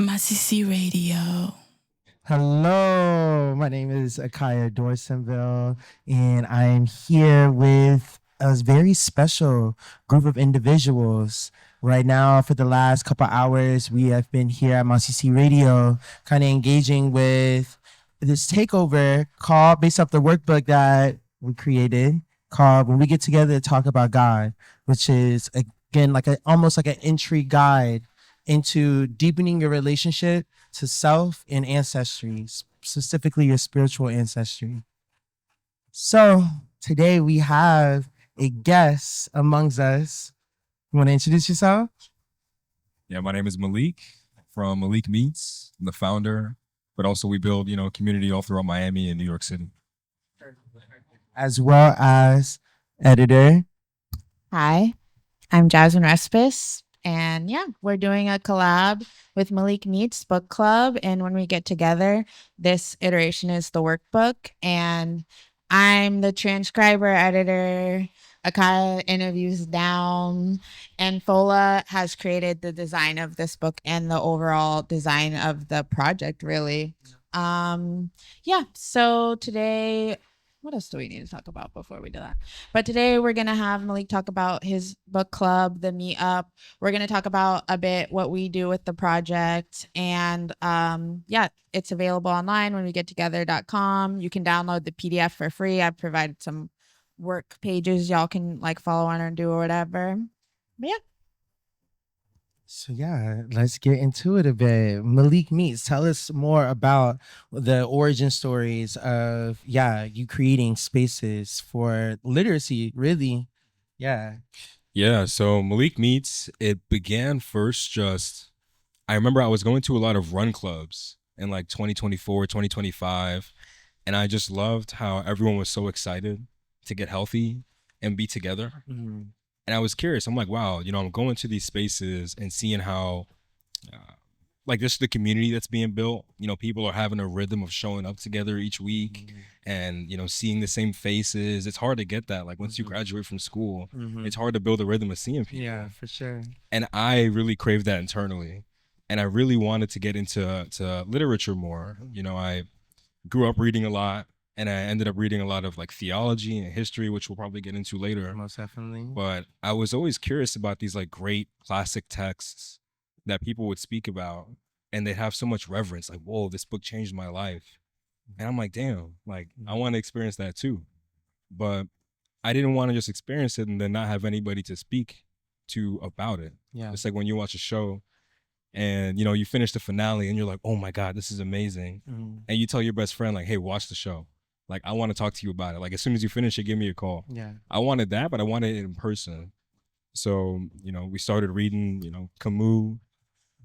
MyCC Radio. Hello, my name is Akaya Dorsonville, and I'm here with a very special group of individuals. Right now, for the last couple hours, we have been here at MyCC Radio, kind of engaging with this takeover called, based off the workbook that we created, called "When We Get Together to Talk About God," which is again like almost like an entry guide into deepening your relationship to self and ancestry, specifically your spiritual ancestry. So today we have a guest amongst us. You want to introduce yourself? Yeah, my name is Maalik from Maalik Meets. I'm the founder, but also we build, community all throughout Miami and New York City. As well as editor. Hi, I'm Jasmine Respis. And yeah, we're doing a collab with Maalik Meets Book Club. And when we get together, this iteration is the workbook. And I'm the transcriber, editor. Akaya interviews down. And Fola has created the design of this book and the overall design of the project, really. Yeah, so today, what else do we need to talk about before we do that? But today we're going to have Maalik talk about his book club, the meetup. We're going to talk about a bit what we do with the project. And yeah, it's available online when we get together.com. You can download the PDF for free. I've provided some work pages y'all can like follow on or do or whatever. But yeah. So yeah, let's get into it a bit. Maalik Meets, tell us more about the origin stories of you creating spaces for literacy, really. Yeah. Yeah, so Maalik Meets, it began first I remember I was going to a lot of run clubs in like 2024, 2025, and I just loved how everyone was so excited to get healthy and be together. Mm-hmm. And I was curious. I'm like, wow, I'm going to these spaces and seeing how, like, this is the community that's being built. People are having a rhythm of showing up together each week and, seeing the same faces. It's hard to get that. Like, once you graduate from school, it's hard to build a rhythm of seeing people. Yeah, for sure. And I really craved that internally. And I really wanted to get into literature more. I grew up reading a lot. And I ended up reading a lot of like theology and history, which we'll probably get into later. Most definitely. But I was always curious about these like great classic texts that people would speak about, and they'd have so much reverence. Like, whoa, this book changed my life. And I'm like, damn, like I want to experience that too. But I didn't want to just experience it and then not have anybody to speak to about it. Yeah. It's like when you watch a show and you finish the finale and you're like, oh my God, this is amazing. And you tell your best friend, like, hey, watch the show. Like, I want to talk to you about it. Like, as soon as you finish it, give me a call. Yeah. I wanted that, but I wanted it in person. So, we started reading, Camus,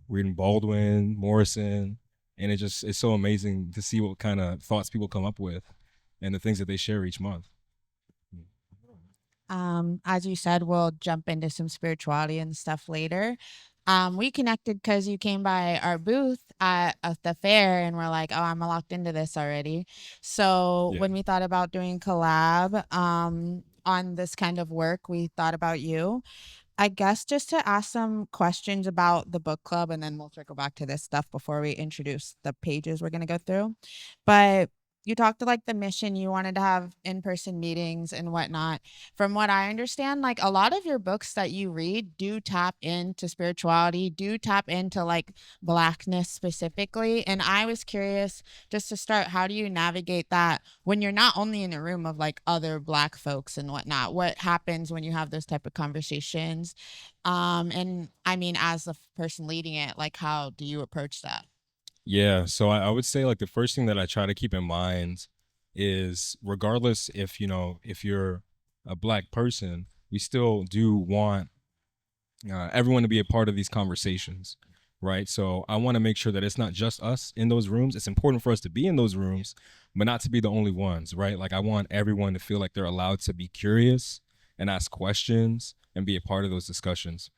reading Baldwin, Morrison. And it's so amazing to see what kind of thoughts people come up with and the things that they share each month. As you said, we'll jump into some spirituality and stuff later. We connected because you came by our booth at the fair and we're like, oh, I'm locked into this already. So when we thought about doing collab on this kind of work, we thought about you. I guess just to ask some questions about the book club, and then we'll circle back to this stuff before we introduce the pages we're going to go through. But you talked to like the mission, you wanted to have in-person meetings and whatnot. From what I understand, like a lot of your books that you read do tap into spirituality, do tap into like Blackness specifically. And I was curious, just to start, how do you navigate that when you're not only in a room of like other Black folks and whatnot? What happens when you have those type of conversations? And I mean, as the person leading it, like how do you approach that? Yeah, so I would say like the first thing that I try to keep in mind is regardless if you're a Black person, we still do want everyone to be a part of these conversations, right? So I want to make sure that it's not just us in those rooms. It's important for us to be in those rooms, but not to be the only ones, right? Like I want everyone to feel like they're allowed to be curious and ask questions and be a part of those discussions.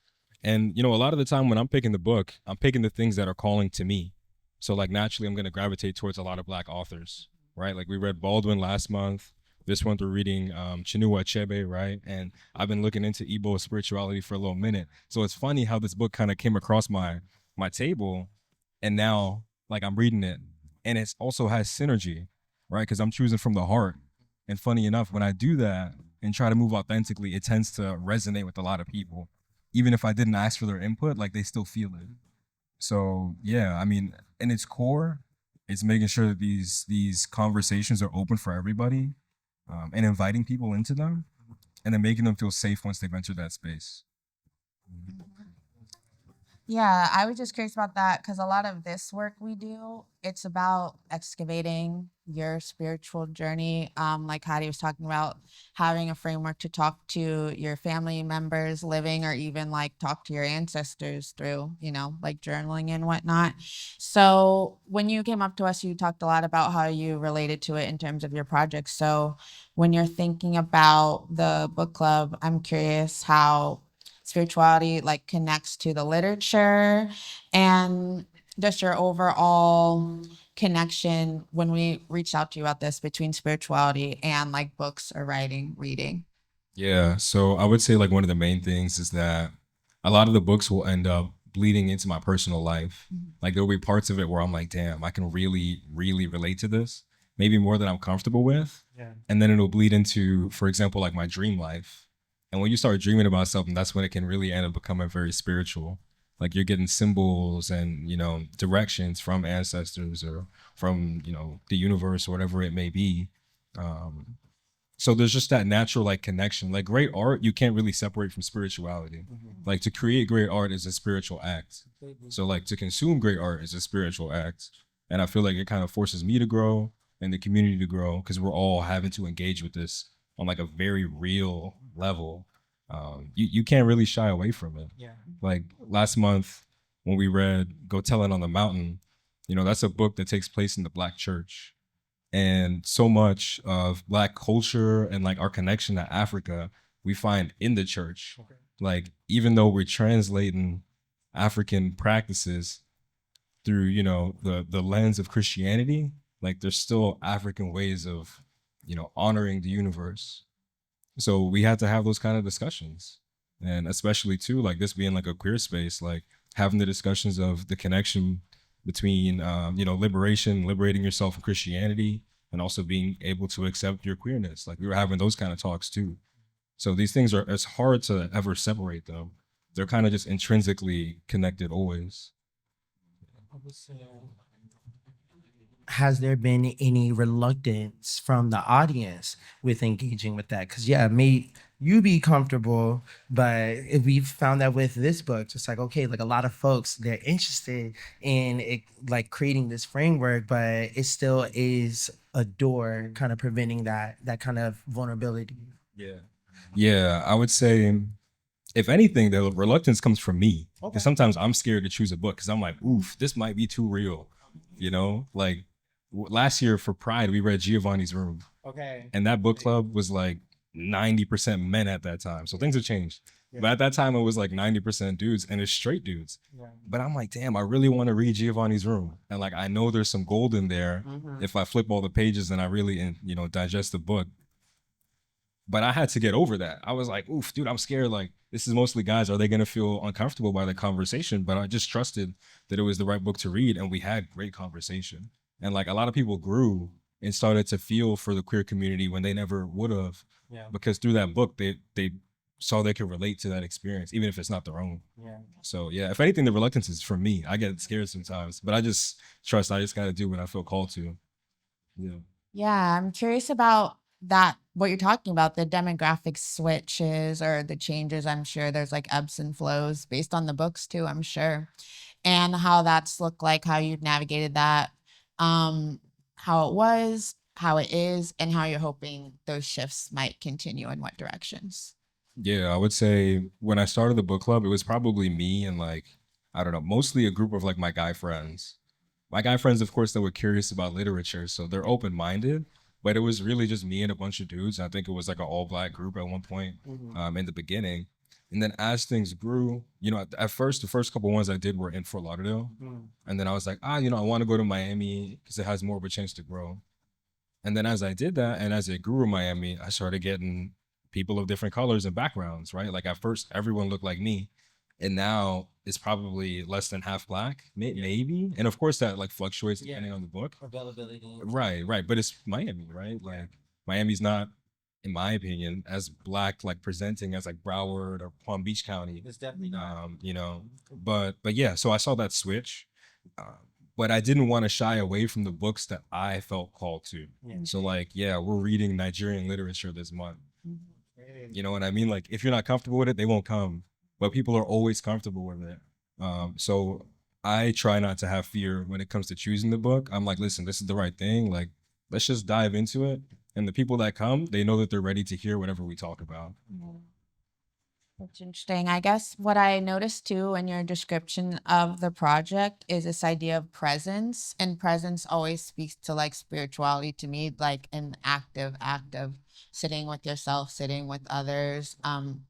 And a lot of the time when I'm picking the book, I'm picking the things that are calling to me. So like naturally I'm going to gravitate towards a lot of Black authors, right? Like we read Baldwin last month. This month we're reading Chinua Achebe, right? And I've been looking into Igbo spirituality for a little minute. So it's funny how this book kind of came across my table And now, like, I'm reading it, and it also has synergy, right? Because I'm choosing from the heart. And funny enough, when I do that and try to move authentically, it tends to resonate with a lot of people. Even if I didn't ask for their input, like, they still feel it. So yeah, I mean, in its core, it's making sure that these conversations are open for everybody, and inviting people into them, and then making them feel safe once they've entered that space. Yeah, I was just curious about that because a lot of this work we do, it's about excavating your spiritual journey. Like Hadi was talking about, having a framework to talk to your family members living, or even like talk to your ancestors through, like journaling and whatnot. So when you came up to us, you talked a lot about how you related to it in terms of your project. So when you're thinking about the book club, I'm curious how spirituality like connects to the literature, and just your overall connection when we reached out to you about this, between spirituality and like books or writing, reading. Yeah, so I would say like one of the main things is that a lot of the books will end up bleeding into my personal life. Like there'll be parts of it where I'm like, damn, I can really, really relate to this, maybe more than I'm comfortable with. Yeah. And then it'll bleed into, for example, like my dream life. And when you start dreaming about something, that's when it can really end up becoming very spiritual. Like you're getting symbols and, directions from ancestors or from, the universe or whatever it may be. So there's just that natural like connection. Like great art, you can't really separate from spirituality. Like to create great art is a spiritual act. So like to consume great art is a spiritual act. And I feel like it kind of forces me to grow and the community to grow because we're all having to engage with this on like a very real level. You can't really shy away from it. Yeah. Like last month when we read Go Tell It on the Mountain, that's a book that takes place in the Black church. And so much of Black culture and like our connection to Africa, we find in the church. Okay. Like, even though we're translating African practices through, the lens of Christianity, like there's still African ways of, honoring the universe. So we had to have those kind of discussions. And especially too, like this being like a queer space, like having the discussions of the connection between, liberating yourself from Christianity and also being able to accept your queerness. Like we were having those kind of talks too. So these things it's hard to ever separate them. They're kind of just intrinsically connected always. Has there been any reluctance from the audience with engaging with that? Because yeah, may you be comfortable, but if we found that with this book, just like, okay, like a lot of folks, they're interested in it, like creating this framework, but it still is a door kind of preventing that kind of vulnerability. Yeah, I would say, if anything, the reluctance comes from me. Because sometimes I'm scared to choose a book because I'm like, oof, this might be too real. Like last year for Pride, we read Giovanni's Room. Okay. And that book club was like 90% men at that time. So things have changed. Yeah. But at that time, it was like 90% dudes and it's straight dudes. Yeah. But I'm like, damn, I really want to read Giovanni's Room. And like, I know there's some gold in there if I flip all the pages and I really, digest the book. But I had to get over that. I was like, oof, dude, I'm scared. Like, this is mostly guys. Are they going to feel uncomfortable by the conversation? But I just trusted that it was the right book to read. And we had great conversation. And like a lot of people grew and started to feel for the queer community when they never would have. Yeah. Because through that book, they saw they could relate to that experience, even if it's not their own. Yeah. So yeah, if anything, the reluctance is from me. I get scared sometimes, but I just trust I just got to do what I feel called to. Yeah. Yeah, I'm curious about that, what you're talking about, the demographic switches or the changes. I'm sure there's like ebbs and flows based on the books too, I'm sure. And how that's looked like, how you've navigated that, how it was, how it is, and how you're hoping those shifts might continue in what directions. Yeah, I would say when I started the book club, it was probably me and like, I don't know, mostly a group of like my guy friends. My guy friends, of course, that were curious about literature, so they're open-minded. But it was really just me and a bunch of dudes. I think it was like an all-Black group at one point in the beginning. And then as things grew, at first, the first couple ones I did were in Fort Lauderdale. And then I was like, I want to go to Miami because it has more of a chance to grow. And then as I did that, and as it grew in Miami, I started getting people of different colors and backgrounds, right? Like at first, everyone looked like me. and now it's probably less than half black, maybe. And of course that like fluctuates depending on the book. Availability. Right. But it's Miami, right? Like Miami's not, in my opinion, as black like presenting as like Broward or Palm Beach County. It's definitely not. You know, but yeah, so I saw that switch. But I didn't want to shy away from the books that I felt called to. Yeah. So like, yeah, we're reading Nigerian literature this month. You know what I mean? Like if you're not comfortable with it, they won't come. But people are always comfortable with it. So I try not to have fear when it comes to choosing the book. I'm like, listen, this is the right thing. Like, let's just dive into it. And the people that come, they know that they're ready to hear whatever we talk about. That's interesting. I guess what I noticed too in your description of the project is this idea of presence, and presence always speaks to like spirituality to me, like an active sitting with yourself, sitting with others,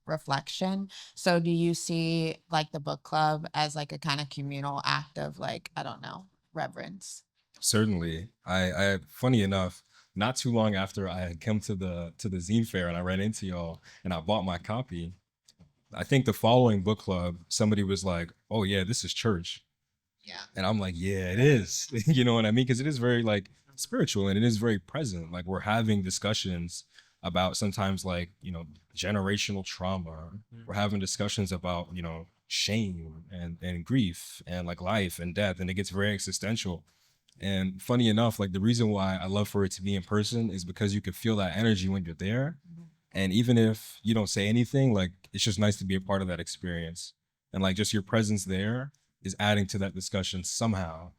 reflection. So do you see like the book club as like a kind of communal act of like, I don't know, reverence? Certainly. I funny enough, not too long after I had come to the zine fair and I ran into y'all and I bought my copy, I think the following book club, somebody was like, "Oh yeah, this is church," Yeah. and I'm like, "Yeah, it is." You know what I mean? Because it is very like spiritual and it is very present. Like we're having discussions about sometimes like generational trauma. We're having discussions about shame and grief and like life and death, and it gets very existential. And funny enough, like the reason why I love for it to be in person is because you can feel that energy when you're there. And even if you don't say anything, like it's just nice to be a part of that experience. And like just your presence there is adding to that discussion somehow.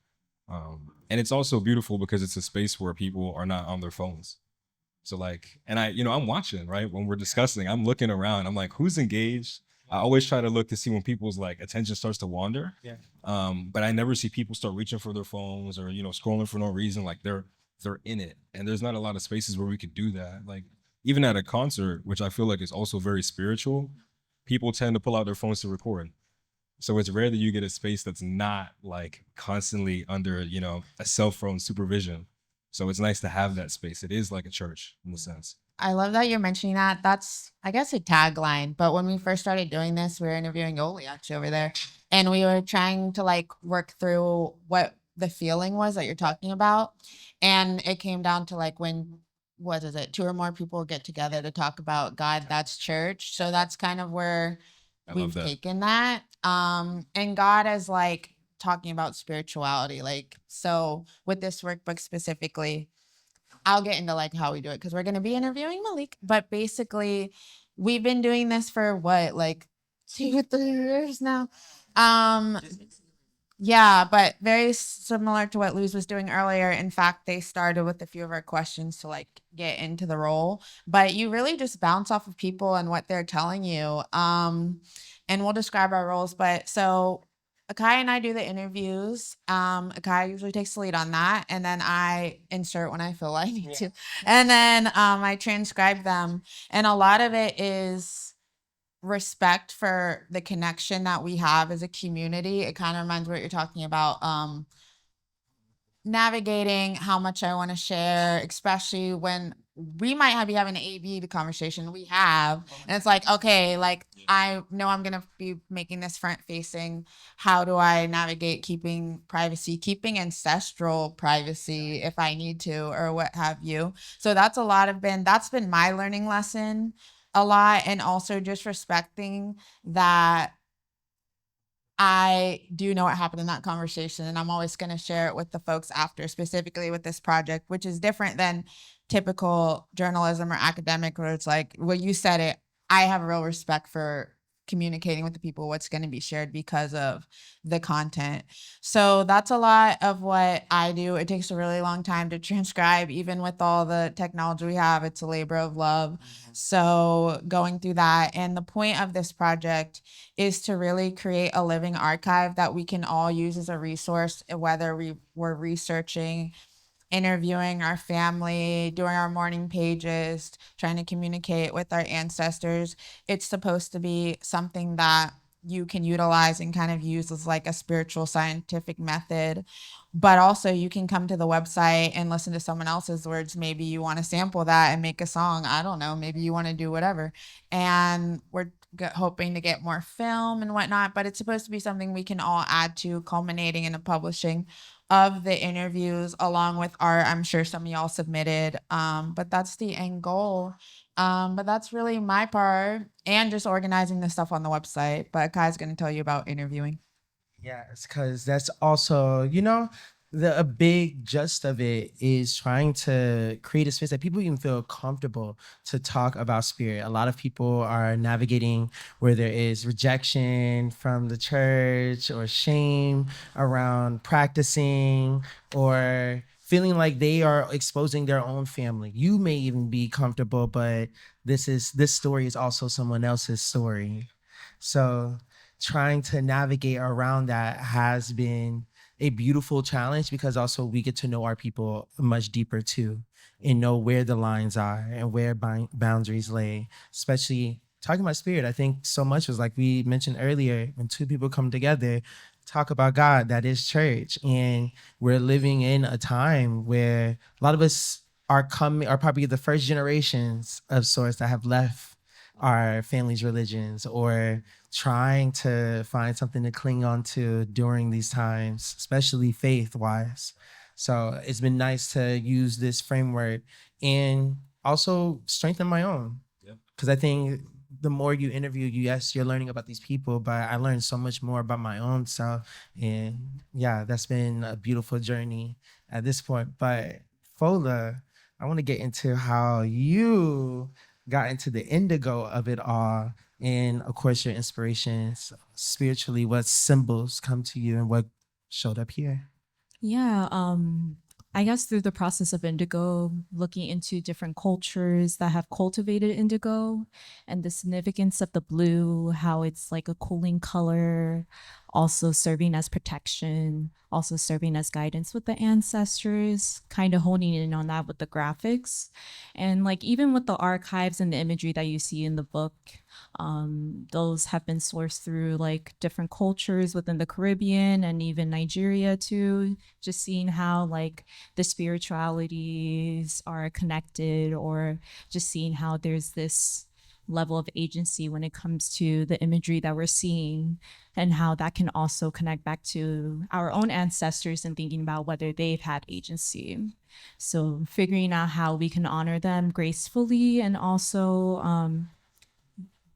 And it's also beautiful because it's a space where people are not on their phones. So like, and I'm watching, right? When we're discussing, I'm looking around, I'm like, who's engaged? I always try to look to see when people's like attention starts to wander. Yeah. But I never see people start reaching for their phones or, scrolling for no reason. Like they're in it. And there's not a lot of spaces where we could do that. Like even at a concert, which I feel like is also very spiritual, people tend to pull out their phones to record. So it's rare that you get a space that's not like constantly under, a cell phone supervision. So it's nice to have that space. It is like a church in a sense. I love that you're mentioning that. That's, I guess, a tagline. But when we first started doing this, we were interviewing Yoli actually over there. And we were trying to like work through what the feeling was that you're talking about. And it came down to like when, what is it, two or more people get together to talk about God, that's church. So that's kind of where we've taken that. And God is like talking about spirituality. Like, so with this workbook specifically, I'll get into like how we do it because we're going to be interviewing Maalik, but basically we've been doing this for what, like 2-3 years now. Yeah, but very similar to what Luz was doing earlier. In fact, they started with a few of our questions to like get into the role, but you really just bounce off of people and what they're telling you. And we'll describe our roles, but so Akai and I do the interviews. Akai usually takes the lead on that, and then I insert when I feel like I need to. And then I transcribe them. And a lot of it is respect for the connection that we have as a community. It kind of reminds me what you're talking about. Navigating how much I want to share, especially when we might be having an A/B the conversation we have, and it's like, okay, like I know I'm gonna be making this front facing. How do I navigate keeping privacy, keeping ancestral privacy if I need to, or what have you? So that's been my learning lesson a lot, and also just respecting that I do know what happened in that conversation, and I'm always going to share it with the folks after, specifically with this project, which is different than typical journalism or academic, where it's like, well, you said it. I have a real respect for communicating with the people what's going to be shared because of the content. So that's a lot of what I do. It takes a really long time to transcribe, even with all the technology we have. It's a labor of love. So going through that, and the point of this project is to really create a living archive that we can all use as a resource, whether we're researching, interviewing our family, doing our morning pages, trying to communicate with our ancestors. It's supposed to be something that you can utilize and kind of use as like a spiritual scientific method. But also you can come to the website and listen to someone else's words. Maybe you want to sample that and make a song. I don't know. Maybe you want to do whatever. And we're hoping to get more film and whatnot, but it's supposed to be something we can all add to, culminating in a publishing of the interviews along with art. I'm sure some of y'all submitted, but that's the end goal. But that's really my part, and just organizing the stuff on the website. But Kai's going to tell you about interviewing. Yes, because that's also, a big gist of it is trying to create a space that people can feel comfortable to talk about spirit. A lot of people are navigating where there is rejection from the church or shame around practicing or feeling like they are exposing their own family. You may even be comfortable, but this story is also someone else's story. So trying to navigate around that has been a beautiful challenge, because also we get to know our people much deeper too, and know where the lines are and where boundaries lay, especially talking about spirit. I think so much was like we mentioned earlier, when two people come together, talk about God, that is church. And we're living in a time where a lot of us are probably the first generations of sorts that have left our families' religions, or trying to find something to cling on to during these times, especially faith-wise. So it's been nice to use this framework and also strengthen my own. Because I think the more you interview, yes, you're learning about these people, but I learned so much more about my own self. And yeah, that's been a beautiful journey at this point. But Fola, I want to get into how you got into the indigo of it all, and of course your inspirations spiritually. What symbols come to you and what showed up here? Yeah, I guess through the process of indigo, looking into different cultures that have cultivated indigo and the significance of the blue, how it's like a cooling color, also serving as protection, also serving as guidance with the ancestors, kind of honing in on that with the graphics. And like even with the archives and the imagery that you see in the book, those have been sourced through like different cultures within the Caribbean and even Nigeria too, just seeing how like the spiritualities are connected, or just seeing how there's this level of agency when it comes to the imagery that we're seeing, and how that can also connect back to our own ancestors and thinking about whether they've had agency. So figuring out how we can honor them gracefully, and also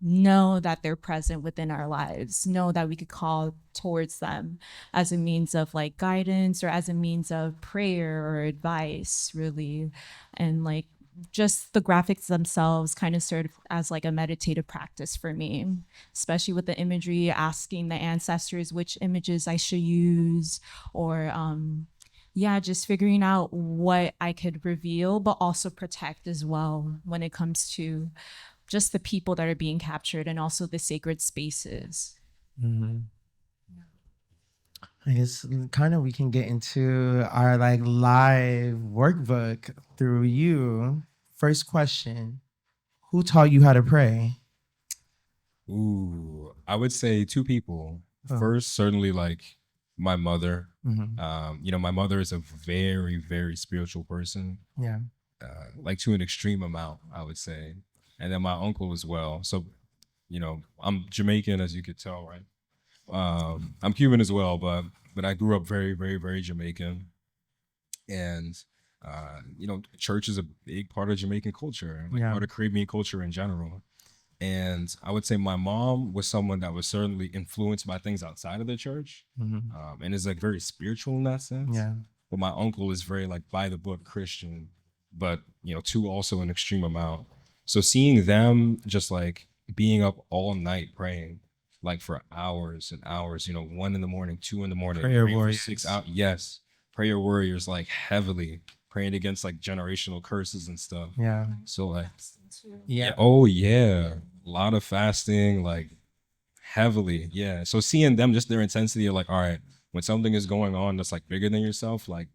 know that they're present within our lives, know that we could call towards them as a means of like guidance, or as a means of prayer or advice, really. And like just the graphics themselves kind of serve as like a meditative practice for me, especially with the imagery, asking the ancestors which images I should use, or yeah, just figuring out what I could reveal but also protect as well when it comes to just the people that are being captured, and also the sacred spaces. Mm-hmm. I guess kind of we can get into our like live workbook through you. First question, who taught you how to pray? Ooh, I would say two people. Oh. First, certainly like my mother. Mm-hmm. My mother is a very, very spiritual person. Yeah. Like to an extreme amount, I would say. And then my uncle as well. So, I'm Jamaican, as you could tell, right? I'm Cuban as well, but I grew up very, very, very Jamaican. And, church is a big part of Jamaican culture, like part of Caribbean culture in general. And I would say my mom was someone that was certainly influenced by things outside of the church, and is like very spiritual in that sense. Yeah. But my uncle is very like by the book Christian, but to also an extreme amount. So seeing them just like being up all night praying, like for hours and hours, 1 in the morning, 2 in the morning, Prayer praying for warriors. 6 hours. Yes, prayer warriors, like heavily praying against like generational curses and stuff. Yeah. So like, Yeah. oh yeah, a lot of fasting, like heavily. Yeah. So seeing them, just their intensity of like, all right, when something is going on that's like bigger than yourself, like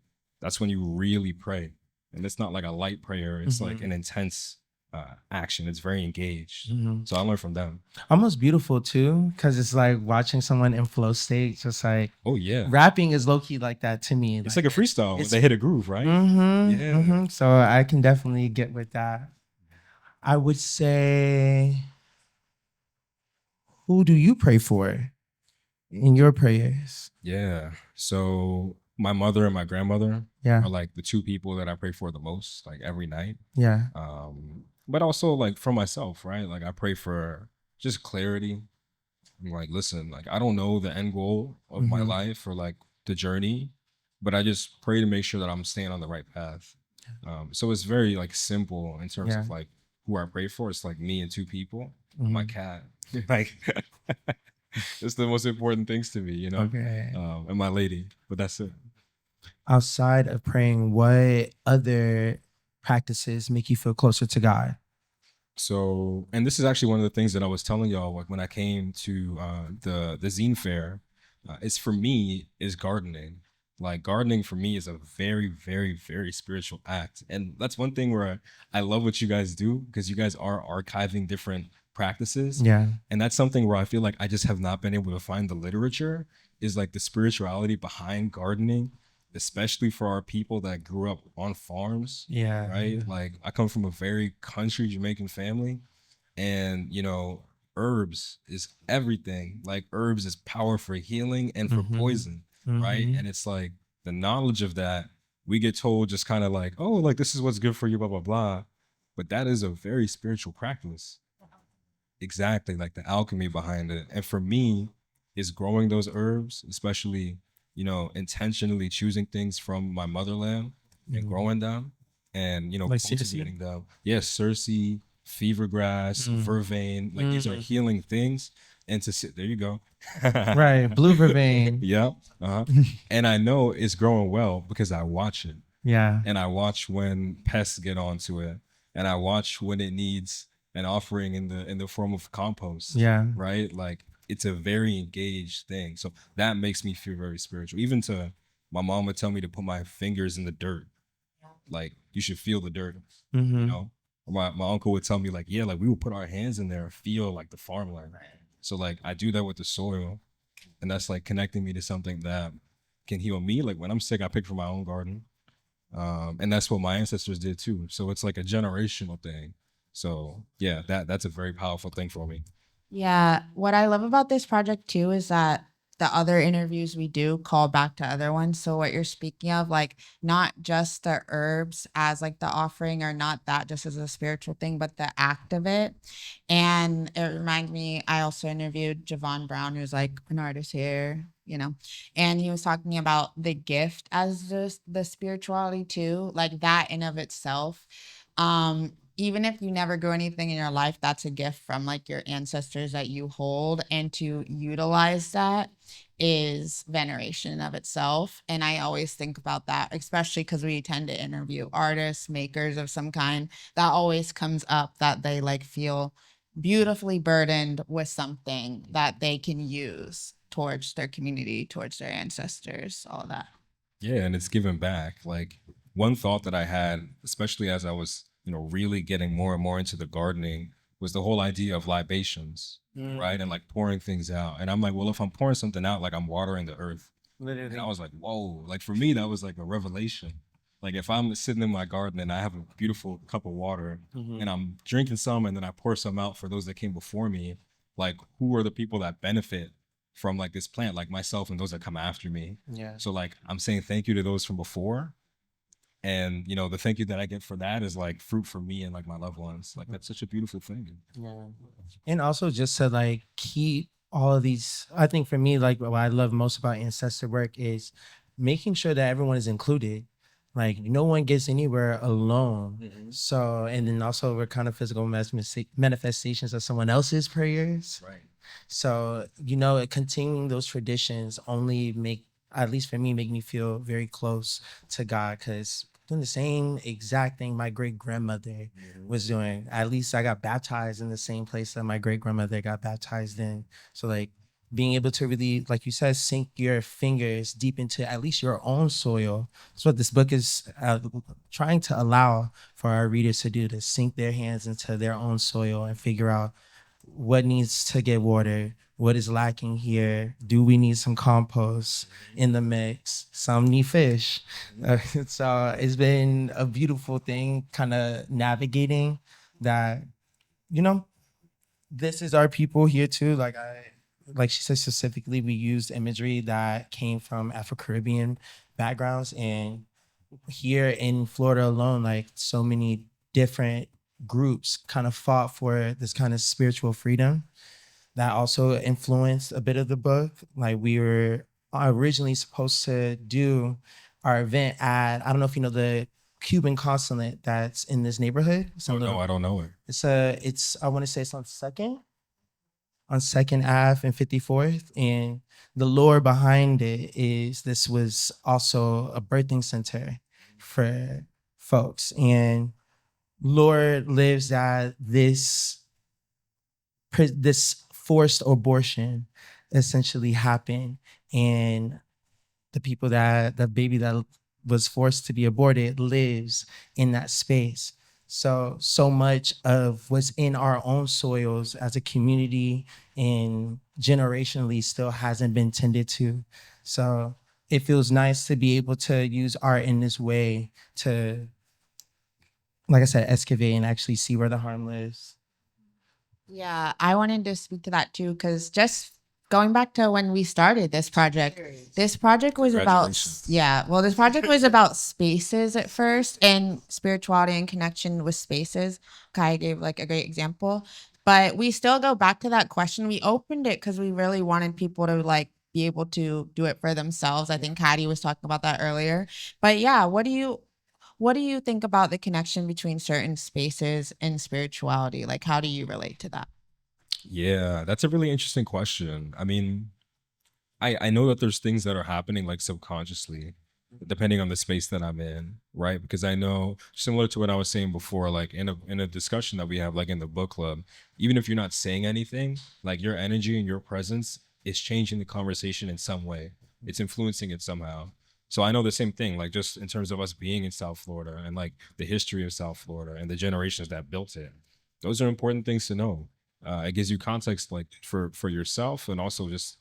that's when you really pray. And it's not like a light prayer. It's like an intense action. It's very engaged. Mhm. So I learned from them. Almost beautiful too, because it's like watching someone in flow state. Just like Oh yeah, rapping is low key like that to me. it's like a freestyle. it's- They hit a groove, right? Mhm, Yeah. mhm. So I can definitely get with that. I would say, who do you pray for in your prayers? Yeah. So my mother and my grandmother Yeah, are like the two people that I pray for the most, like every night. yeah, But also like for myself, right? Like I pray for just clarity. I'm like, listen, like I don't know the end goal of my Mhm. life or like the journey, but I just pray to make sure that I'm staying on the right path. So it's very like simple in terms Yeah. of like who I pray for. It's like me and two people, my Mhm. cat. Like it's the most important things to me, you know? Okay. And my lady, but that's it. Outside of praying, what other practices make you feel closer to God? So, and this is actually one of the things that I was telling y'all, like when I came to the zine fair, it's for me is gardening. Like gardening for me is a very, very, very spiritual act, and that's one thing where I love what you guys do because you guys are archiving different practices, Yeah. and that's something where I feel like I just have not been able to find the literature. Is like the spirituality behind gardening, especially for our people that grew up on farms. Yeah. Right? Like I come from a very country Jamaican family, and you know, herbs is everything. Like herbs is power for healing and for Mhm. poison, right? Mhm. And it's like the knowledge of that we get told just kind of like, oh, like this is what's good for you, blah blah blah. But that is a very spiritual practice. Exactly, like the alchemy behind it. And for me, is growing those herbs, especially, you know, intentionally choosing things from my motherland and Mhm. growing them and, you know, Like cultivating them. Yes, Cersei, fever grass, Mm. vervain, like these are Mm. healing things. And to sit, there you go. Right. Blue vervain. Yep. Uh-huh. And I know it's growing well because I watch it. Yeah. And I watch when pests get onto it. And I watch when it needs an offering in the form of compost. Yeah. Right? Like it's a very engaged thing. So that makes me feel very spiritual. Even to my mom would tell me to put my fingers in the dirt. Like you should feel the dirt. Mhm. You know? Or my uncle would tell me like, yeah, like we would put our hands in there and feel like the farmland. So like I do that with the soil. And that's like connecting me to something that can heal me. Like when I'm sick, I pick from my own garden. And that's what my ancestors did too. So it's like a generational thing. So yeah, that's a very powerful thing for me. Yeah, what I love about this project too is that the other interviews we do call back to other ones. So what you're speaking of, like not just the herbs as like the offering or not that just as a spiritual thing, but the act of it. And it reminds me, I also interviewed Javon Brown, who's like an artist here, you know, and he was talking about the gift as just the spirituality too, like that in of itself. Even if you never grow anything in your life, that's a gift from like your ancestors that you hold, and to utilize that is veneration in of itself. And I always think about that, especially because we tend to interview artists, makers of some kind. That always comes up that they like feel beautifully burdened with something that they can use towards their community, towards their ancestors, all that. Yeah, and it's giving back. Like one thought that I had, especially as I was, you know, really getting more and more into the gardening, was the whole idea of libations, right? And like pouring things out. And I'm like, well, if I'm pouring something out, like I'm watering the earth. Literally. And I was like, whoa. Like for me, that was like a revelation. Like if I'm sitting in my garden and I have a beautiful cup of water and I'm drinking some and then I pour some out for those that came before me, like who are the people that benefit from like this plant, like myself and those that come after me? Yeah. So like I'm saying thank you to those from before. And you know, the thank you that I get for that is like fruit for me and like my loved ones. Like that's such a beautiful thing. Yeah. And also just to like keep all of these, I think for me, like what I love most about ancestor work is making sure that everyone is included. Like no one gets anywhere alone. So, and then also we're kind of physical manifestations of someone else's prayers. Right. So, you know, continuing those traditions only make, at least for me, make me feel very close to God, because doing the same exact thing my great grandmother was doing. At least I got baptized in the same place that my great grandmother got baptized in. So like being able to really, like you said, sink your fingers deep into at least your own soil. That's what this book is trying to allow for our readers to do, to sink their hands into their own soil and figure out what needs to get watered, what is lacking here. Do we need some compost in the mix? Some need fish. So it's been a beautiful thing kind of navigating that, you know, this is our people here too. Like she said, specifically, we used imagery that came from Afro-Caribbean backgrounds. And here in Florida alone, like so many different groups kind of fought for this kind of spiritual freedom that also influenced a bit of the book. Like we were originally supposed to do our event at, I don't know if you know the Cuban consulate that's in this neighborhood. Oh, no, I don't know it. It's I want to say it's on Second Ave and 54th. And the lore behind it is this was also a birthing center for folks. And Lord lives that this forced abortion essentially happened, and the baby that was forced to be aborted lives in that space. So much of what's in our own soils as a community and generationally still hasn't been tended to. So it feels nice to be able to use art in this way to, like I said, excavate and actually see where the harm lives. Yeah, I wanted to speak to that too, because just going back to when we started this project was about, this project was about spaces at first, and spirituality and connection with spaces. Kai gave like a great example, but we still go back to that question. We opened it because we really wanted people to like be able to do it for themselves. I think Hattie was talking about that earlier. But yeah, what do you think about the connection between certain spaces and spirituality? Like, how do you relate to that? Yeah, that's a really interesting question. I mean, I know that there's things that are happening like subconsciously, depending on the space that I'm in, right? Because I know, similar to what I was saying before, like in a discussion that we have, like in the book club, even if you're not saying anything, like your energy and your presence is changing the conversation in some way. It's influencing it somehow. So I know the same thing, like just in terms of us being in South Florida and like the history of South Florida and the generations that built it. Those are important things to know. It gives you context like for yourself, and also just,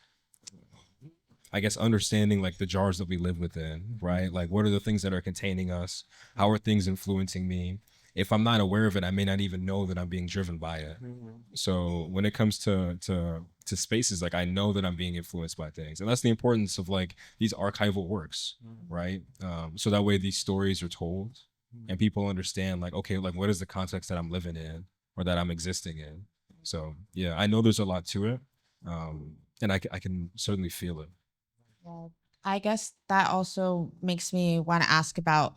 I guess, understanding like the jars that we live within, right? Like what are the things that are containing us? How are things influencing me? If I'm not aware of it, I may not even know that I'm being driven by it. So when it comes to spaces, like I know that I'm being influenced by things, and that's the importance of like these archival works, right? So that way these stories are told, and people understand like, okay, like what is the context that I'm living in or that I'm existing in. So yeah, I know there's a lot to it, and I can certainly feel it. Well, I guess that also makes me want to ask about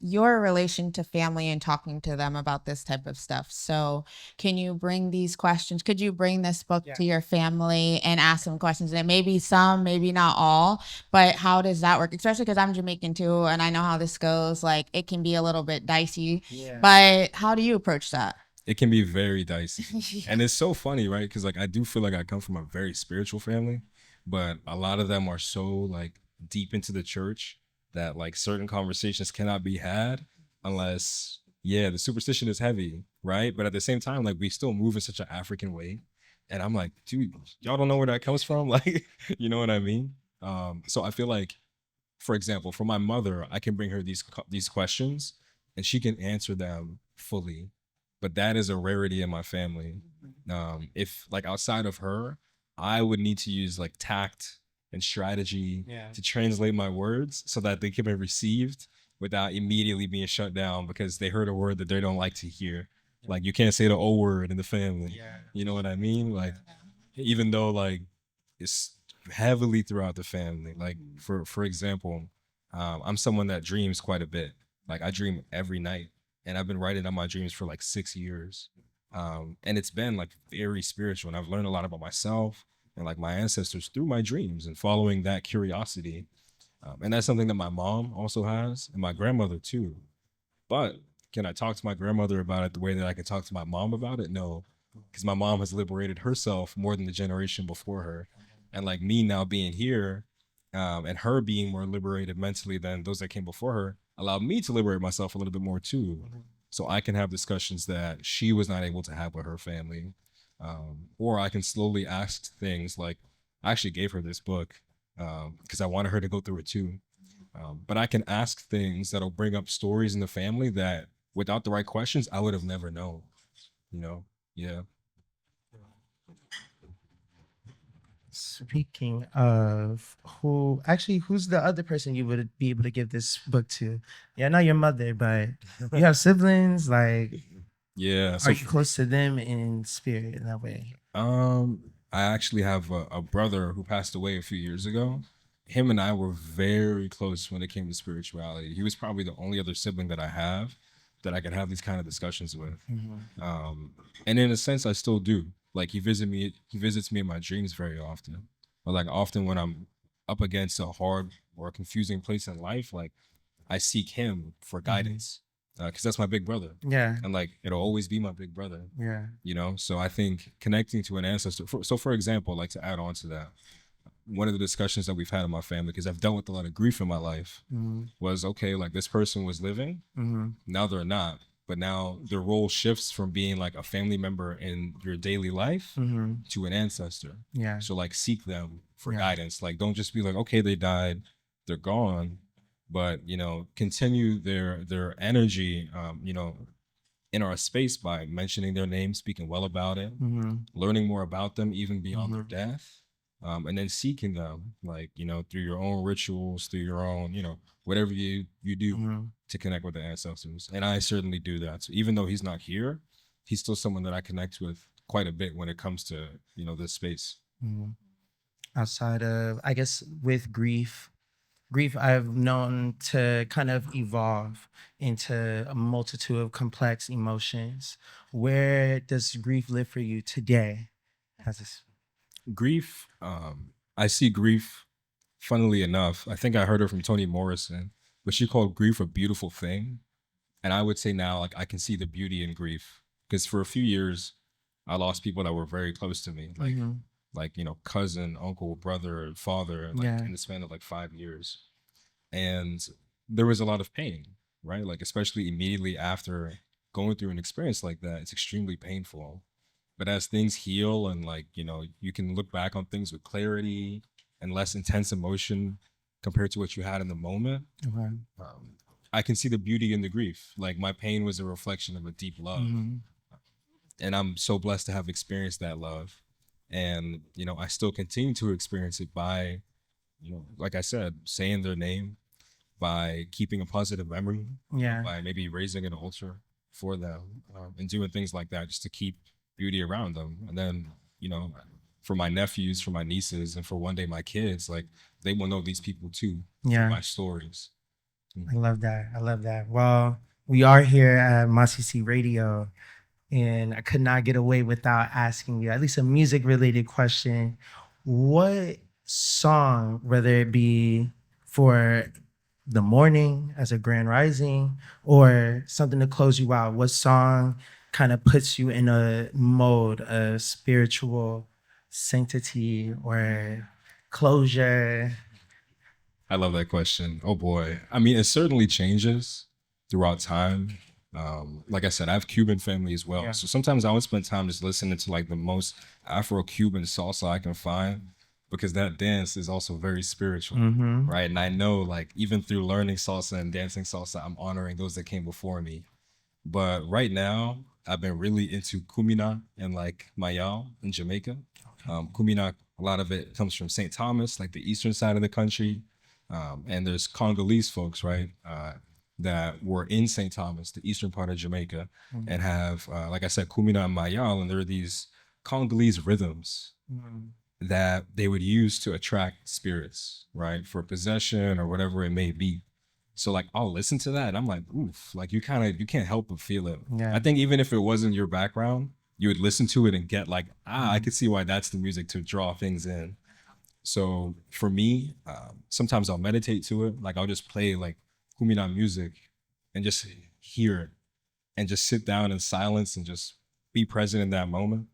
your relation to family and talking to them about this type of stuff. So can you bring these questions? Could you bring this book to your family and ask them questions? And maybe some, maybe not all, but how does that work? Especially because I'm Jamaican too, and I know how this goes. Like it can be a little bit dicey, but how do you approach that? It can be very dicey. And it's so funny, right? Because like I do feel like I come from a very spiritual family, but a lot of them are so like deep into the church that like certain conversations cannot be had unless, yeah, the superstition is heavy, right? But at the same time, like we still move in such an African way. And I'm like, dude, y'all don't know where that comes from? Like, you know what I mean? So I feel like, for example, for my mother, I can bring her these questions and she can answer them fully. But that is a rarity in my family. If like outside of her, I would need to use like tact and strategy to translate my words so that they can be received without immediately being shut down because they heard a word that they don't like to hear. Like you can't say the O word in the family. You know what I mean? Like even though like it's heavily throughout the family. Like for example, I'm someone that dreams quite a bit. Like I dream every night. And I've been writing on my dreams for like 6 years. And it's been like very spiritual. And I've learned a lot about myself and like my ancestors through my dreams and following that curiosity. And that's something that my mom also has and my grandmother too. But can I talk to my grandmother about it the way that I can talk to my mom about it? No, because my mom has liberated herself more than the generation before her. And like me now being here, and her being more liberated mentally than those that came before her, allowed me to liberate myself a little bit more too. So I can have discussions that she was not able to have with her family. Or I can slowly ask things like, I actually gave her this book because I wanted her to go through it too. But I can ask things that'll bring up stories in the family that without the right questions, I would have never known, you know? Yeah. Speaking of who's the other person you would be able to give this book to? Yeah, not your mother, but you have siblings. Like, Yeah. are So, you close to them in spirit in that way? I actually have a brother who passed away a few years ago. Him and I were very close when it came to spirituality. He was probably the only other sibling that I have that I could have these kind of discussions with. And in a sense, I still do. Like he visits me in my dreams very often. But like often when I'm up against a hard or confusing place in life, like I seek him for guidance because that's my big brother, Yeah, and like it'll always be my big brother. yeah. You know, so I think connecting to an ancestor. So for example, like to add on to that, one of the discussions that we've had in my family, because I've dealt with a lot of grief in my life, was okay, like this person was living, now they're not, but now their role shifts from being like a family member in your daily life to an ancestor. Yeah. So like seek them for Yeah. guidance. Like don't just be like, okay, they died, they're gone, but you know, continue their energy, you know, in our space by mentioning their name, speaking well about it, learning more about them even beyond their death. And then seeking them, like, you know, through your own rituals, through your own, you know, whatever you do to connect with the ancestors. And I certainly do that. So even though he's not here, he's still someone that I connect with quite a bit when it comes to, you know, this space. Outside of, I guess, with grief I've known to kind of evolve into a multitude of complex emotions. Where does grief live for you today? Has this? Grief, I see grief, funnily enough, I think I heard her from Toni Morrison, but she called grief a beautiful thing. And I would say now, like, I can see the beauty in grief. Because for a few years, I lost people that were very close to me, like you know, cousin, uncle, brother, father, like Yeah. in the span of like 5 years. And there was a lot of pain, right? Like, especially immediately after going through an experience like that, it's extremely painful. But as things heal and like, you know, you can look back on things with clarity and less intense emotion compared to what you had in the moment. Okay. I can see the beauty in the grief. Like my pain was a reflection of a deep love. And I'm so blessed to have experienced that love. And, you know, I still continue to experience it by, you know, like I said, saying their name, by keeping a positive memory, Yeah. by maybe raising an altar for them, and doing things like that just to keep beauty around them. And then, you know, for my nephews, for my nieces, and for one day my kids, like they will know these people too, Yeah. through my stories. I love that. I love that. Well, we are here at MCC Radio, and I could not get away without asking you at least a music related question. What song, whether it be for the morning as a grand rising or something to close you out, what song kind of puts you in a mode of spiritual sanctity or closure? I love that question. Oh boy. I mean, it certainly changes throughout time. Like I said, I have Cuban family as well. Yeah. So sometimes I would spend time just listening to like the most Afro-Cuban salsa I can find, because that dance is also very spiritual, right? And I know like even through learning salsa and dancing salsa, I'm honoring those that came before me. But right now, I've been really into kumina and like mayal in Jamaica. Kumina, a lot of it comes from St. Thomas, like the eastern side of the country. And there's Congolese folks, right, that were in St. Thomas, the eastern part of Jamaica, and have, like I said, kumina and mayal, and there are these Congolese rhythms that they would use to attract spirits, right, for possession or whatever it may be. So like I'll listen to that and I'm like, oof, like you can't help but feel it. Yeah. I think even if it wasn't your background, you would listen to it and get like, I could see why that's the music to draw things in. So for me, sometimes I'll meditate to it. Like I'll just play like kumina music and just hear it and just sit down in silence and just be present in that moment.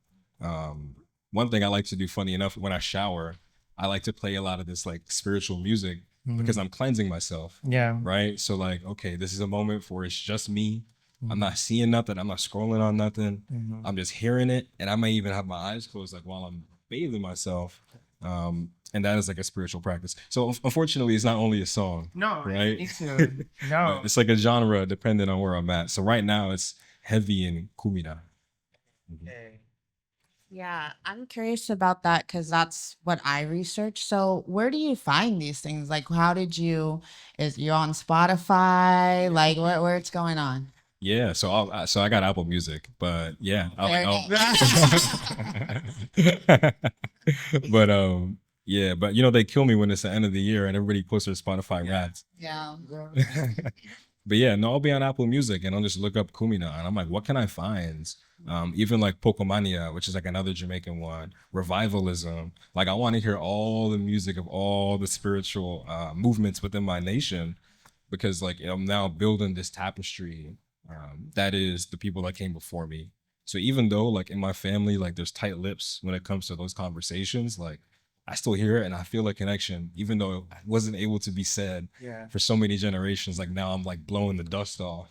One thing I like to do, funny enough, when I shower, I like to play a lot of this like spiritual music because I'm cleansing myself. Yeah. Right. So like, okay, this is a moment where it's just me. I'm not seeing nothing. I'm not scrolling on nothing. I'm just hearing it. And I may even have my eyes closed like while I'm bathing myself. And that is like a spiritual practice. So unfortunately, it's not only a song. No, right? me too. No. It's like a genre depending on where I'm at. So right now it's heavy in kumina. Okay. Yeah, I'm curious about that because that's what I research. So, where do you find these things? Like, how did you? Is you on Spotify? Like, where it's going on? Yeah, so I got Apple Music, but yeah, but yeah, but you know they kill me when it's the end of the year and everybody posts their Spotify raps. Yeah. But yeah, no, I'll be on Apple Music and I'll just look up Kumina and I'm like, what can I find? Even like Pocomania, which is like another Jamaican one, revivalism. Like I want to hear all the music of all the spiritual movements within my nation because like I'm now building this tapestry that is the people that came before me. So even though like in my family, like there's tight lips when it comes to those conversations, like I still hear it and I feel a connection, even though it wasn't able to be said for so many generations. Like now I'm like blowing the dust off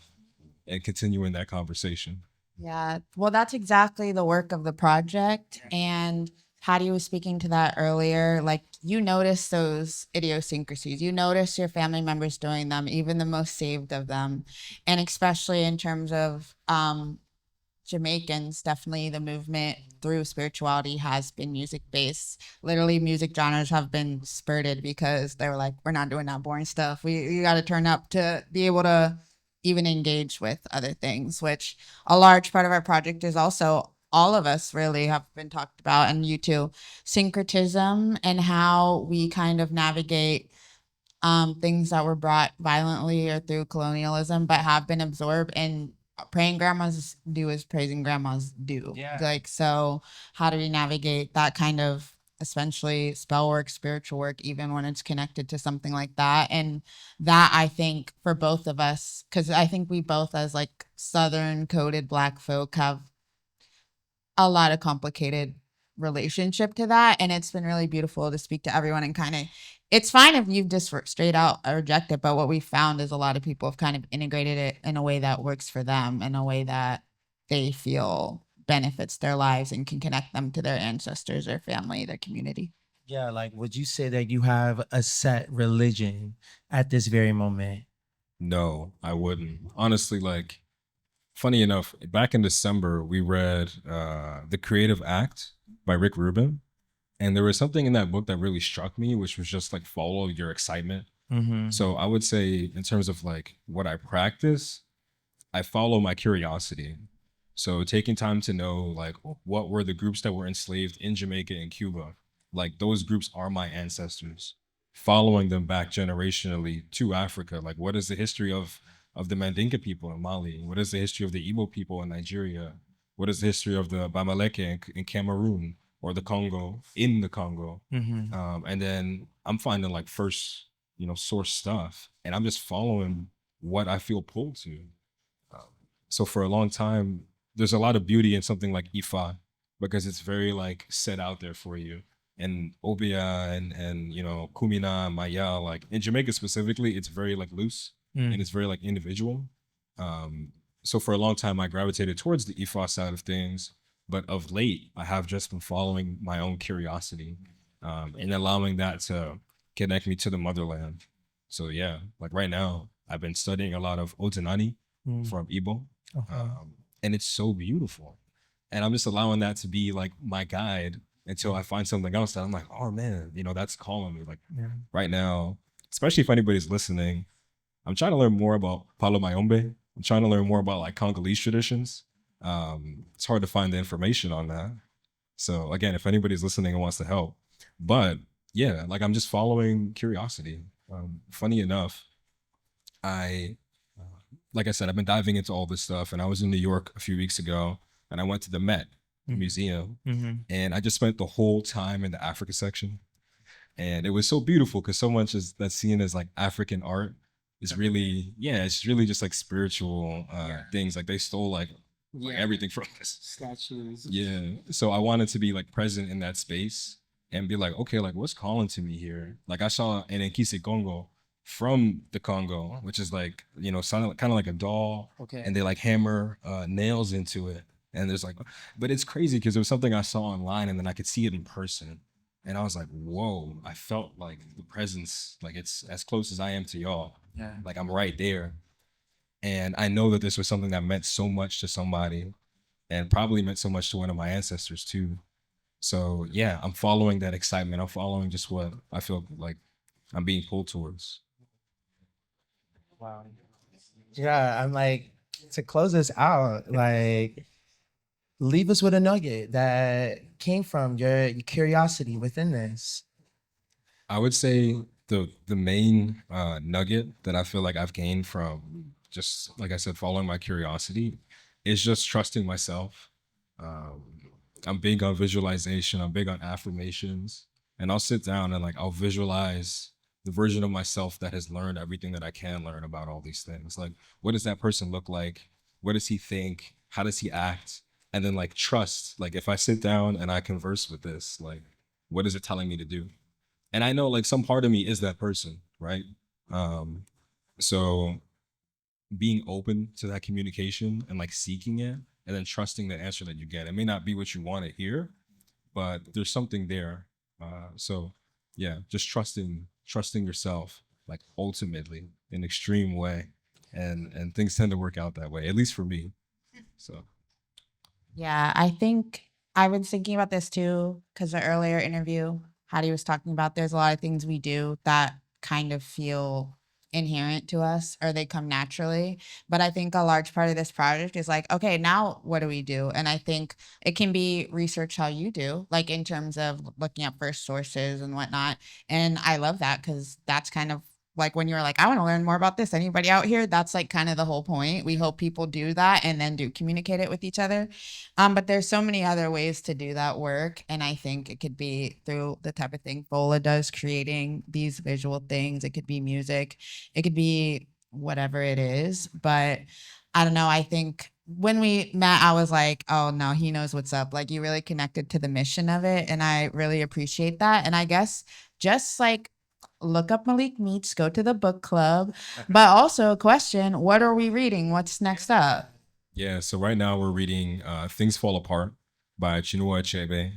and continuing that conversation. Yeah. Well, that's exactly the work of the project. And Hattie was speaking to that earlier. Like, you notice those idiosyncrasies. You notice your family members doing them, even the most saved of them. And especially in terms of Jamaicans, definitely the movement through spirituality has been music based. Literally, music genres have been spurted because they were like, we're not doing that boring stuff. We got to turn up to be able to even engage with other things, which a large part of our project is also all of us really have been talked about, and you too, syncretism and how we kind of navigate things that were brought violently or through colonialism, but have been absorbed. And praying grandmas do as praising grandmas do. Yeah. Like, so how do we navigate that kind of essentially spell work, spiritual work, even when it's connected to something like that? And that, I think, for both of us, because I think we both, as like Southern coded Black folk, have a lot of complicated relationship to that. And it's been really beautiful to speak to everyone and kind of, it's fine if you've just straight out rejected, but what we found is a lot of people have kind of integrated it in a way that works for them, in a way that they feel benefits their lives and can connect them to their ancestors, their family, their community. Yeah, like would you say that you have a set religion at this very moment? No, I wouldn't. Honestly, like, funny enough, back in December, we read The Creative Act by Rick Rubin. And there was something in that book that really struck me, which was just like follow your excitement. So I would say in terms of like what I practice, I follow my curiosity. So taking time to know like what were the groups that were enslaved in Jamaica and Cuba. Like those groups are my ancestors. Following them back generationally to Africa. Like what is the history of the Mandinka people in Mali? What is the history of the Igbo people in Nigeria? What is the history of the Bamaleke in Cameroon or the Congo, in the Congo? And then I'm finding like first, source stuff, and I'm just following what I feel pulled to. So for a long time, there's a lot of beauty in something like Ifa because it's very like set out there for you. And Obia and Kumina, Maya, like in Jamaica specifically, it's very like loose and it's very like individual. So for a long time, I gravitated towards the Ifa side of things, but of late, I have just been following my own curiosity and allowing that to connect me to the motherland. So yeah, like right now, I've been studying a lot of Otanani from Igbo, and it's so beautiful. And I'm just allowing that to be like my guide until I find something else that I'm like, oh man, that's calling me. Like right now, especially if anybody's listening, I'm trying to learn more about Palo Mayombe. I'm trying to learn more about like Congolese traditions. It's hard to find the information on that. So again, if anybody's listening and wants to help, but yeah, like I'm just following curiosity. Funny enough, like I said, I've been diving into all this stuff, and I was in New York a few weeks ago, and I went to the Met Museum, and I just spent the whole time in the Africa section, and it was so beautiful because so much that's seen as like African art is really, it's really just like spiritual things. Like they stole like everything from us. Statues. Yeah. So I wanted to be like present in that space and be like, okay, like what's calling to me here? Like I saw an Enkise Congo from the Congo, which is like, you know, kind of like a doll, Okay. and they like hammer nails into it. And there's like, but it's crazy because it was something I saw online and then I could see it in person. And I was like, whoa, I felt like the presence, like it's as close as I am to y'all. Yeah. Like I'm right there. And I know that this was something that meant so much to somebody and probably meant so much to one of my ancestors too. So yeah, I'm following that excitement. I'm following just what I feel like I'm being pulled towards. Wow. Yeah, I'm like, to close this out, like, leave us with a nugget that came from your curiosity within this. I would say the main nugget that I feel like I've gained from just like I said, following my curiosity is just trusting myself. Um, I'm big on visualization. I'm big on affirmations, and I'll sit down and like I'll visualize the version of myself that has learned everything that I can learn about all these things. Like, what does that person look like? What does he think? How does he act? And then like trust. Like, if I sit down and I converse with this, like, what is it telling me to do? And I know like some part of me is that person, right? Um, so being open to that communication and like seeking it and then trusting the answer that you get. It may not be what you want to hear, but there's something there. So yeah, just trusting yourself, like ultimately in extreme way. And things tend to work out that way, at least for me. So Yeah, I think I was thinking about this too because the earlier interview, Hattie was talking about there's a lot of things we do that kind of feel inherent to us or they come naturally. But I think a large part of this project is like, okay, now what do we do? And I think it can be research how you do, like in terms of looking up first sources and whatnot. And I love that because that's kind of like when you're like, I want to learn more about this. Anybody out here? That's like kind of the whole point. We hope people do that and then do communicate it with each other. But there's so many other ways to do that work. And I think it could be through the type of thing Fola does, creating these visual things. It could be music. It could be whatever it is. But I don't know. I think when we met, I was like, oh no, he knows what's up. Like you really connected to the mission of it. And I really appreciate that. And I guess just like look up Maalik Meets, go to the book club. But also a question, what are we reading? What's next up? yeah, so right now we're reading Things Fall Apart by Chinua Achebe.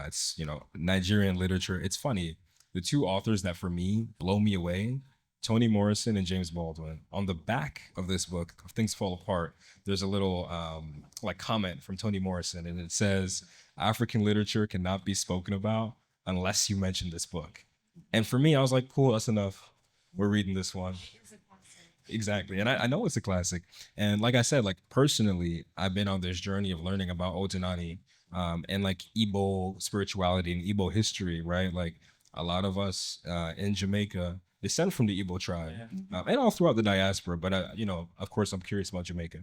It's, you know, Nigerian literature. It's funny. The two authors that for me blow me away, Toni Morrison and James Baldwin. On the back of this book, Things Fall Apart, there's a little like comment from Toni Morrison, and it says, African literature cannot be spoken about unless you mention this book. And for me, I was like, cool, that's enough. We're reading this one. Exactly. And I know it's a classic. And like I said, like personally, I've been on this journey of learning about Ojanani and like Igbo spirituality and Igbo history, right? Like a lot of us in Jamaica descend from the Igbo tribe and all throughout the diaspora. But, you know, of course, I'm curious about Jamaica.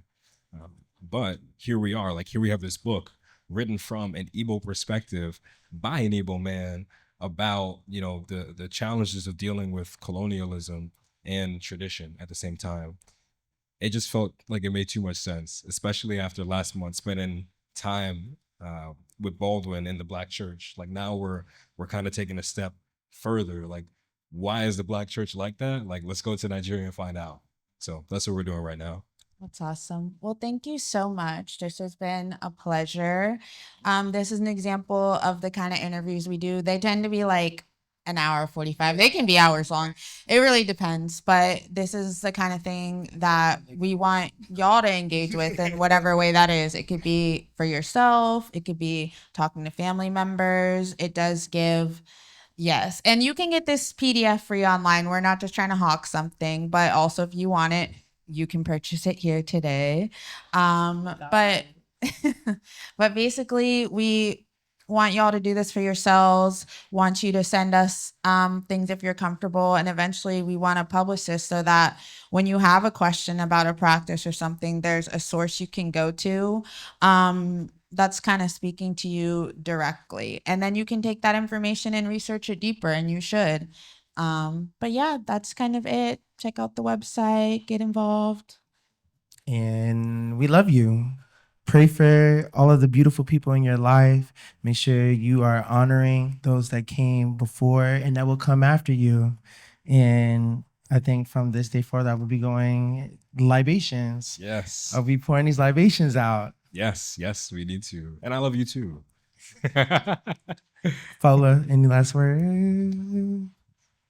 But here we are, like here we have this book written from an Igbo perspective by an Igbo man about, you know, the challenges of dealing with colonialism and tradition at the same time. It just felt like it made too much sense, especially after last month spending time with Baldwin in the Black church. Like now we're kind of taking a step further. Like, why is the Black church like that? Like, let's go to Nigeria and find out. So that's what we're doing right now. That's awesome. Well, thank you so much. This has been a pleasure. This is an example of the kind of interviews we do. They tend to be like an hour 45. They can be hours long. It really depends. But this is the kind of thing that we want y'all to engage with in whatever way that is. It could be for yourself. It could be talking to family members. It does give. Yes. And you can get this PDF free online. We're not just trying to hawk something, but also if you want it, you can purchase it here today. But but basically we want y'all to do this for yourselves, want you to send us things if you're comfortable. And eventually we want to publish this so that when you have a question about a practice or something, there's a source you can go to that's kind of speaking to you directly. And then you can take that information and research it deeper, and you should. But yeah, that's kind of it. Check out the website, get involved. And we love you. pray for all of the beautiful people in your life. Make sure you are honoring those that came before and that will come after you. And I think from this day forward, I will be going libations. Yes. I'll be pouring these libations out. Yes, we need to. And I love you too. Paula, any last word?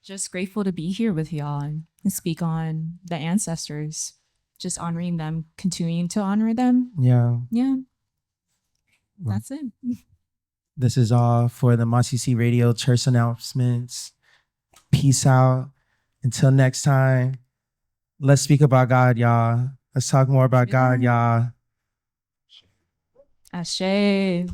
Just grateful to be here with y'all and speak on the ancestors, just honoring them, continuing to honor them. Yeah. Yeah. That's it. This is all for the MCC Radio Church announcements. Peace out. Until next time, let's speak about God, y'all. Let's talk more about God, y'all. Ashe.